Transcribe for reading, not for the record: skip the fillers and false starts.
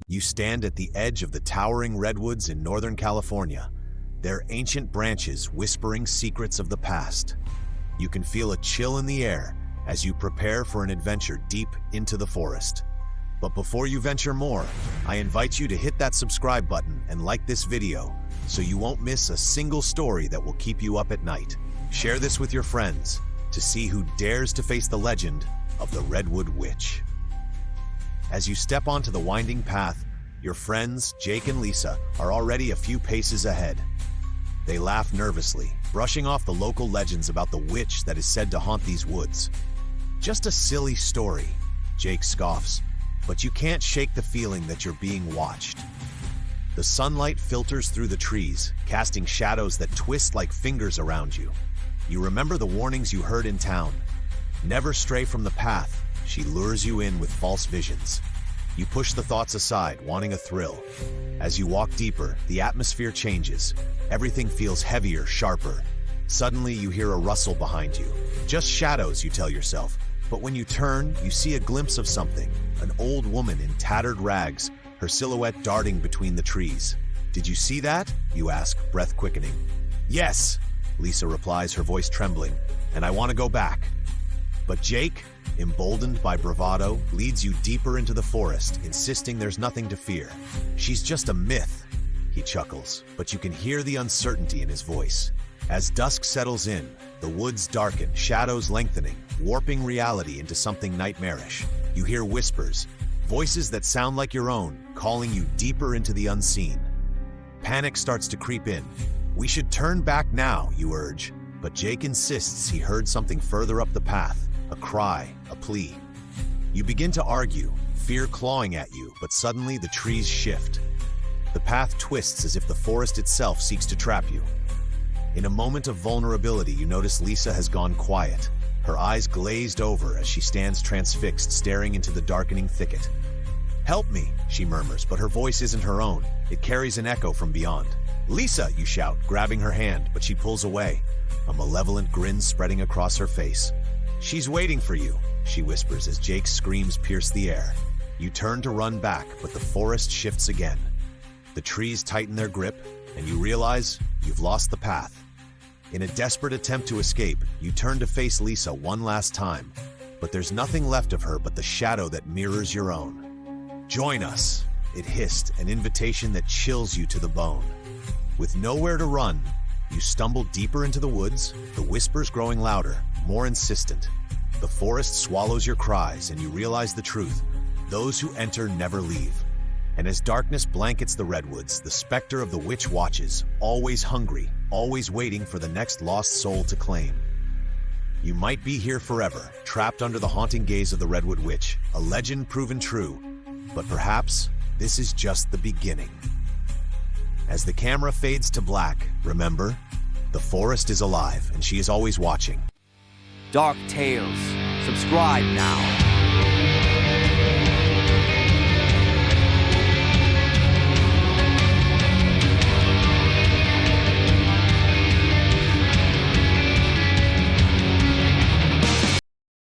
You stand at the edge of the towering redwoods in Northern California, their ancient branches whispering secrets of the past. You can feel a chill in the air as you prepare for an adventure deep into the forest. But before you venture more, I invite you to hit that subscribe button and like this video so you won't miss a single story that will keep you up at night. Share this with your friends to see who dares to face the legend of the Redwood Witch. As you step onto the winding path, your friends, Jake and Lisa, are already a few paces ahead. They laugh nervously, brushing off the local legends about the witch that is said to haunt these woods. Just a silly story, Jake scoffs, but you can't shake the feeling that you're being watched. The sunlight filters through the trees, casting shadows that twist like fingers around you. You remember the warnings you heard in town. Never stray from the path. She lures you in with false visions. You push the thoughts aside, wanting a thrill. As you walk deeper, the atmosphere changes. Everything feels heavier, sharper. Suddenly, you hear a rustle behind you. Just shadows, you tell yourself. But when you turn, you see a glimpse of something. An old woman in tattered rags, her silhouette darting between the trees. "Did you see that?" you ask, breath quickening. "Yes," Lisa replies, her voice trembling. "And I want to go back." But Jake, emboldened by bravado, leads you deeper into the forest, insisting there's nothing to fear. "She's just a myth," he chuckles, but you can hear the uncertainty in his voice. As dusk settles in, the woods darken, shadows lengthening, warping reality into something nightmarish. You hear whispers, voices that sound like your own, calling you deeper into the unseen. Panic starts to creep in. "We should turn back now," you urge, but Jake insists he heard something further up the path, a cry, a plea. You begin to argue, fear clawing at you, but suddenly the trees shift. The path twists as if the forest itself seeks to trap you. In a moment of vulnerability, you notice Lisa has gone quiet, her eyes glazed over as she stands transfixed, staring into the darkening thicket. "Help me," she murmurs, but her voice isn't her own. It carries an echo from beyond. "Lisa," you shout, grabbing her hand, but she pulls away, a malevolent grin spreading across her face. "She's waiting for you," she whispers as Jake's screams pierce the air. You turn to run back, but the forest shifts again. The trees tighten their grip, and you realize you've lost the path. In a desperate attempt to escape, you turn to face Lisa one last time, but there's nothing left of her but the shadow that mirrors your own. "Join us," it hissed, an invitation that chills you to the bone. With nowhere to run, you stumble deeper into the woods, the whispers growing louder, more insistent. The forest swallows your cries, and you realize the truth. Those who enter never leave. And as darkness blankets the redwoods, the specter of the witch watches, always hungry, always waiting for the next lost soul to claim. You might be here forever, trapped under the haunting gaze of the Redwood Witch, a legend proven true, but perhaps this is just the beginning. As the camera fades to black, remember, the forest is alive and she is always watching. Dark Tales. Subscribe now.